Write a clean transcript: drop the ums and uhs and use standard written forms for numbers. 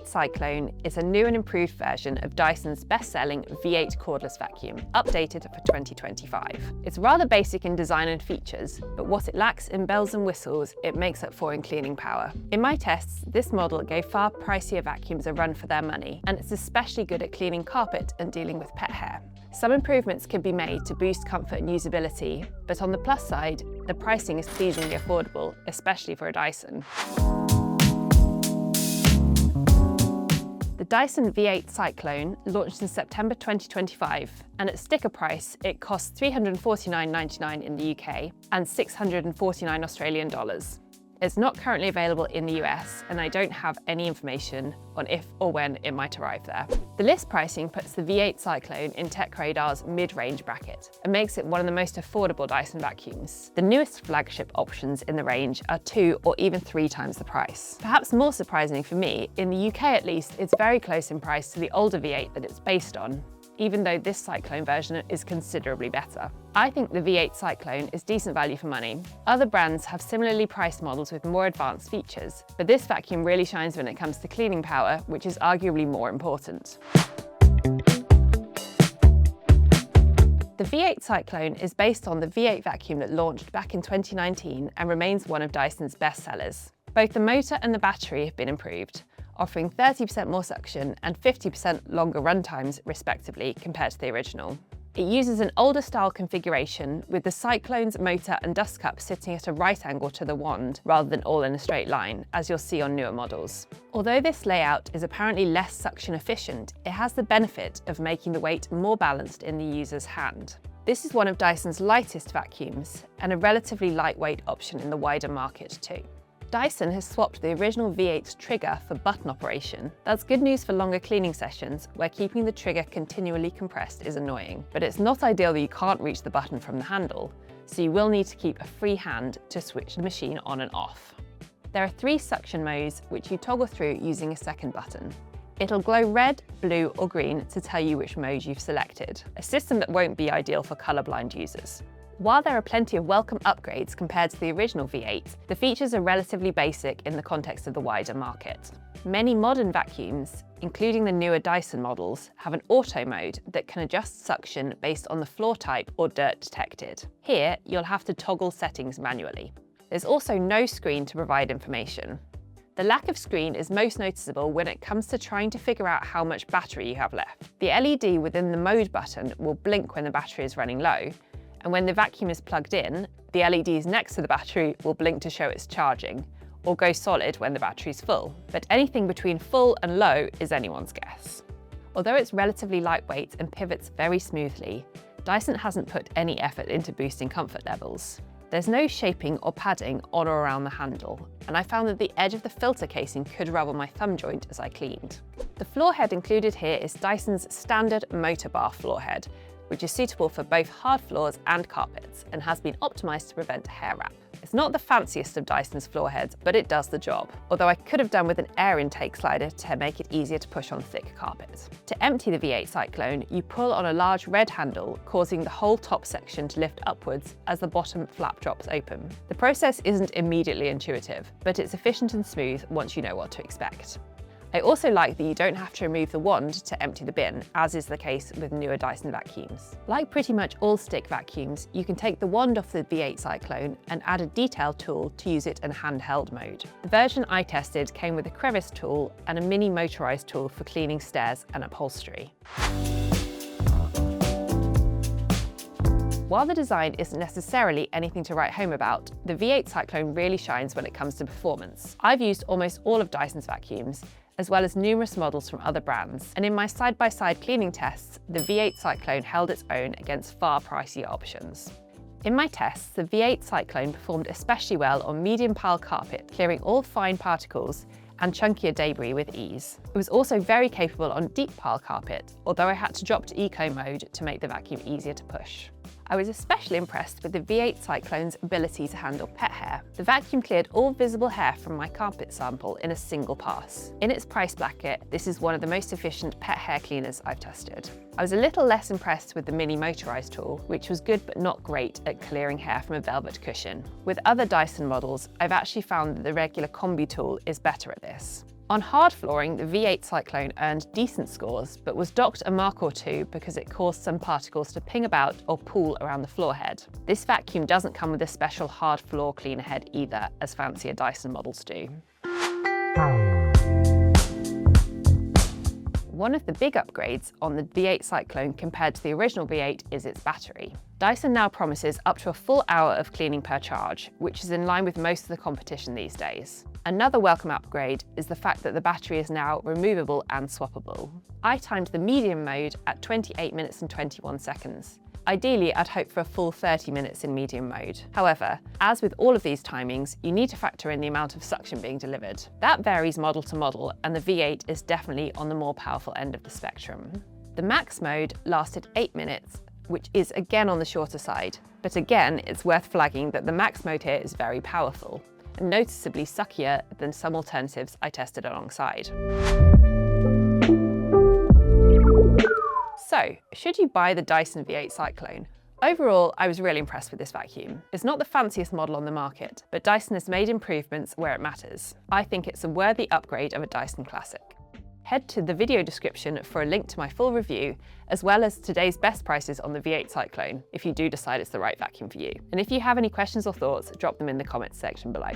Cyclone is a new and improved version of Dyson's best-selling V8 cordless vacuum, updated for 2025. It's rather basic in design and features, but what it lacks in bells and whistles, it makes up for in cleaning power. In my tests, this model gave far pricier vacuums a run for their money, and it's especially good at cleaning carpet and dealing with pet hair. Some improvements can be made to boost comfort and usability, but on the plus side, the pricing is pleasingly affordable, especially for a Dyson. The Dyson V8 Cyclone launched in September 2025, and at sticker price, it costs $349.99 in the UK and $649 Australian dollars. It's not currently available in the US, and I don't have any information on if or when it might arrive there. The list pricing puts the V8 Cyclone in TechRadar's mid-range bracket and makes it one of the most affordable Dyson vacuums. The newest flagship options in the range are 2 or even 3 times the price. Perhaps more surprisingly for me, in the UK at least, it's very close in price to the older V8 that it's based on, even though this Cyclone version is considerably better. I think the V8 Cyclone is decent value for money. Other brands have similarly priced models with more advanced features, but this vacuum really shines when it comes to cleaning power, which is arguably more important. The V8 Cyclone is based on the V8 vacuum that launched back in 2019 and remains one of Dyson's best sellers. Both the motor and the battery have been improved, offering 30% more suction and 50% longer run times, respectively, compared to the original. It uses an older style configuration, with the Cyclone's motor and dust cup sitting at a right angle to the wand rather than all in a straight line, as you'll see on newer models. Although this layout is apparently less suction efficient, it has the benefit of making the weight more balanced in the user's hand. This is one of Dyson's lightest vacuums, and a relatively lightweight option in the wider market too. Dyson has swapped the original V8's trigger for button operation. That's good news for longer cleaning sessions, where keeping the trigger continually compressed is annoying. But it's not ideal that you can't reach the button from the handle, so you will need to keep a free hand to switch the machine on and off. There are 3 suction modes, which you toggle through using a second button. It'll glow red, blue or green to tell you which mode you've selected, a system that won't be ideal for colourblind users. While there are plenty of welcome upgrades compared to the original V8, the features are relatively basic in the context of the wider market. Many modern vacuums, including the newer Dyson models, have an auto mode that can adjust suction based on the floor type or dirt detected. Here, you'll have to toggle settings manually. There's also no screen to provide information. The lack of screen is most noticeable when it comes to trying to figure out how much battery you have left. The LED within the mode button will blink when the battery is running low, and when the vacuum is plugged in, the LEDs next to the battery will blink to show it's charging, or go solid when the battery's full. But anything between full and low is anyone's guess. Although it's relatively lightweight and pivots very smoothly, Dyson hasn't put any effort into boosting comfort levels. There's no shaping or padding on or around the handle, and I found that the edge of the filter casing could rub on my thumb joint as I cleaned. The floor head included here is Dyson's standard motor bar floor head, which is suitable for both hard floors and carpets and has been optimised to prevent hair wrap. It's not the fanciest of Dyson's floor heads, but it does the job, although I could have done with an air intake slider to make it easier to push on thick carpet. To empty the V8 Cyclone, you pull on a large red handle, causing the whole top section to lift upwards as the bottom flap drops open. The process isn't immediately intuitive, but it's efficient and smooth once you know what to expect. I also like that you don't have to remove the wand to empty the bin, as is the case with newer Dyson vacuums. Like pretty much all stick vacuums, you can take the wand off the V8 Cyclone and add a detail tool to use it in handheld mode. The version I tested came with a crevice tool and a mini motorised tool for cleaning stairs and upholstery. While the design isn't necessarily anything to write home about, the V8 Cyclone really shines when it comes to performance. I've used almost all of Dyson's vacuums, as well as numerous models from other brands, and in my side-by-side cleaning tests, the V8 Cyclone held its own against far pricier options. In my tests, the V8 Cyclone performed especially well on medium pile carpet, clearing all fine particles and chunkier debris with ease. It was also very capable on deep pile carpet, although I had to drop to eco mode to make the vacuum easier to push. I was especially impressed with the V8 Cyclone's ability to handle pet hair. The vacuum cleared all visible hair from my carpet sample in a single pass. In its price bracket, this is one of the most efficient pet hair cleaners I've tested. I was a little less impressed with the mini motorised tool, which was good but not great at clearing hair from a velvet cushion. With other Dyson models, I've actually found that the regular combi tool is better at this. On hard flooring, the V8 Cyclone earned decent scores, but was docked a mark or two because it caused some particles to ping about or pool around the floor head. This vacuum doesn't come with a special hard floor cleaner head either, as fancier Dyson models do. One of the big upgrades on the V8 Cyclone compared to the original V8 is its battery. Dyson now promises up to a full hour of cleaning per charge, which is in line with most of the competition these days. Another welcome upgrade is the fact that the battery is now removable and swappable. I timed the medium mode at 28 minutes and 21 seconds. Ideally, I'd hope for a full 30 minutes in medium mode. However, as with all of these timings, you need to factor in the amount of suction being delivered. That varies model to model, and the V8 is definitely on the more powerful end of the spectrum. The max mode lasted 8 minutes, which is again on the shorter side. But again, it's worth flagging that the max mode here is very powerful, and noticeably suckier than some alternatives I tested alongside. So, should you buy the Dyson V8 Cyclone? Overall, I was really impressed with this vacuum. It's not the fanciest model on the market, but Dyson has made improvements where it matters. I think it's a worthy upgrade of a Dyson classic. Head to the video description for a link to my full review, as well as today's best prices on the V8 Cyclone, if you do decide it's the right vacuum for you. And if you have any questions or thoughts, drop them in the comments section below.